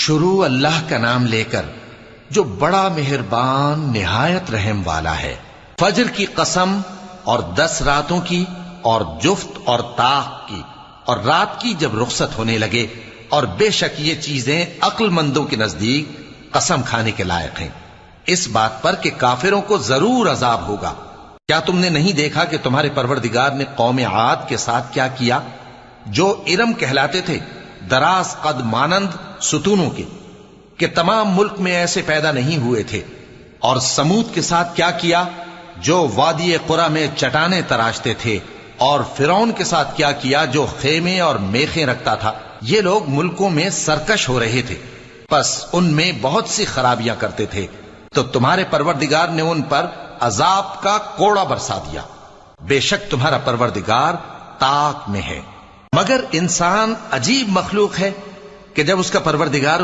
شروع اللہ کا نام لے کر جو بڑا مہربان نہایت رحم والا ہے۔ فجر کی قسم اور 10 راتوں کی اور جفت اور طاق کی اور رات کی جب رخصت ہونے لگے، اور بے شک یہ چیزیں عقل مندوں کے نزدیک قسم کھانے کے لائق ہیں، اس بات پر کہ کافروں کو ضرور عذاب ہوگا۔ کیا تم نے نہیں دیکھا کہ تمہارے پروردگار نے قوم عاد کے ساتھ کیا کیا، جو ارم کہلاتے تھے، دراز قد مانند ستونوں کے، کہ تمام ملک میں ایسے پیدا نہیں ہوئے تھے؟ اور سمود کے ساتھ کیا کیا، جو وادی قرا میں چٹانیں تراشتے تھے؟ اور فرعون کے ساتھ کیا کیا، جو خیمے اور میخیں رکھتا تھا؟ یہ لوگ ملکوں میں سرکش ہو رہے تھے، پس ان میں بہت سی خرابیاں کرتے تھے، تو تمہارے پروردگار نے ان پر عذاب کا کوڑا برسا دیا۔ بے شک تمہارا پروردگار طاق میں ہے۔ مگر انسان عجیب مخلوق ہے کہ جب اس کا پروردگار